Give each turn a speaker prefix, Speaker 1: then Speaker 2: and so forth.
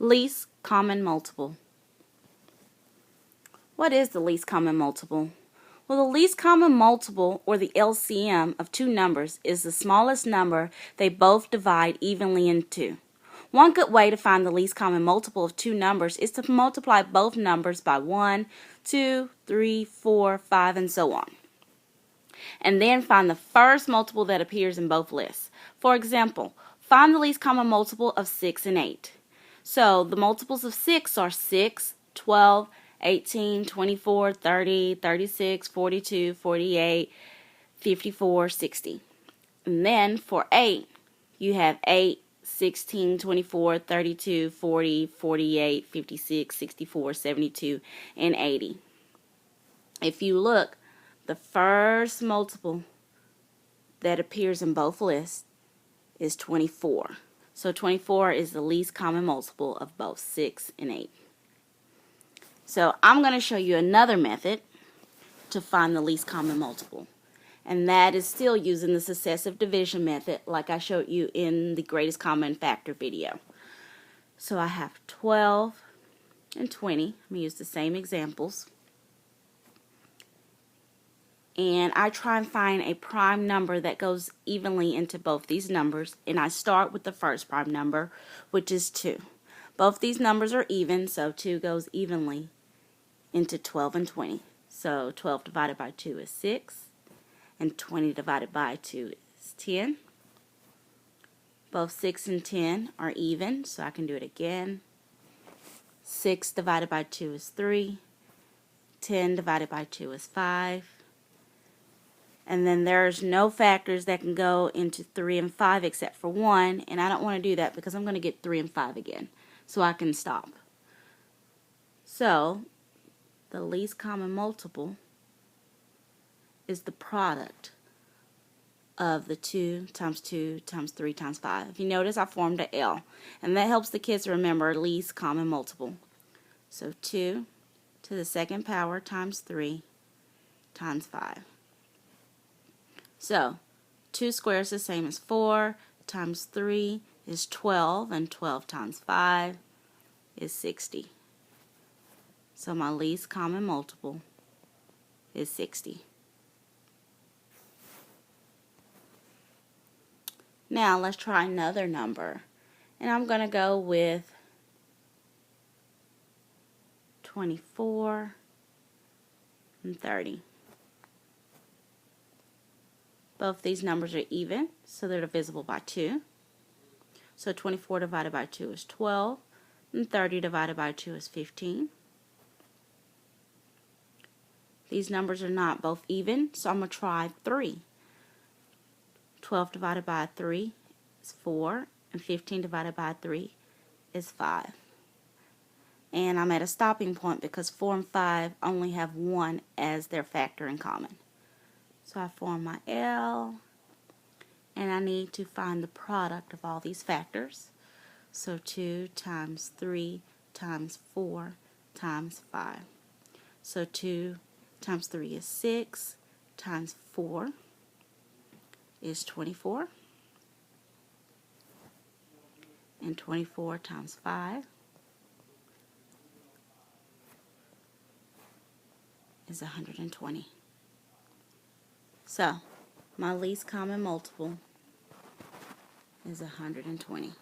Speaker 1: Least common multiple. What is the least common multiple? Well, the least common multiple, or the LCM, of two numbers is the smallest number they both divide evenly into. One good way to find the least common multiple of two numbers is to multiply both numbers by 1, 2, 3, 4, 5, and so on. And then find the first multiple that appears in both lists. For example, find the least common multiple of 6 and 8. So the multiples of 6 are 6, 12, 18, 24, 30, 36, 42, 48, 54, 60. And then for 8, you have 8, 16, 24, 32, 40, 48, 56, 64, 72, and 80. If you look, the first multiple that appears in both lists is 24. So 24 is the least common multiple of both 6 and 8. So I'm going to show you another method to find the least common multiple. And that is still using the successive division method like I showed you in the greatest common factor video. So I have 12 and 20. I'm going to use the same examples. And I try and find a prime number that goes evenly into both these numbers. And I start with the first prime number, which is 2. Both these numbers are even, so 2 goes evenly into 12 and 20. So 12 divided by 2 is 6. And 20 divided by 2 is 10. Both 6 and 10 are even, so I can do it again. 6 divided by 2 is 3. 10 divided by 2 is 5. And then there's no factors that can go into 3 and 5 except for 1, and I don't want to do that because I'm going to get 3 and 5 again, so I can stop. So the least common multiple is the product of the 2 times 2 times 3 times 5. If you notice, I formed an L, and that helps the kids remember least common multiple. So 2 to the second power times 3 times 5. So 2 squares is the same as 4 times 3 is 12, and 12 times 5 is 60. So my least common multiple is 60. Now let's try another number, and I'm going to go with 24 and 30. Both these numbers are even, so they're divisible by 2. So 24 divided by 2 is 12, and 30 divided by 2 is 15. These numbers are not both even, so I'm going to try 3. 12 divided by 3 is 4, and 15 divided by 3 is 5. And I'm at a stopping point because 4 and 5 only have 1 as their factor in common. So I form my L, and I need to find the product of all these factors. So 2 times 3 times 4 times 5. So 2 times 3 is 6, times 4 is 24, and 24 times 5 is 120. So my least common multiple is 120.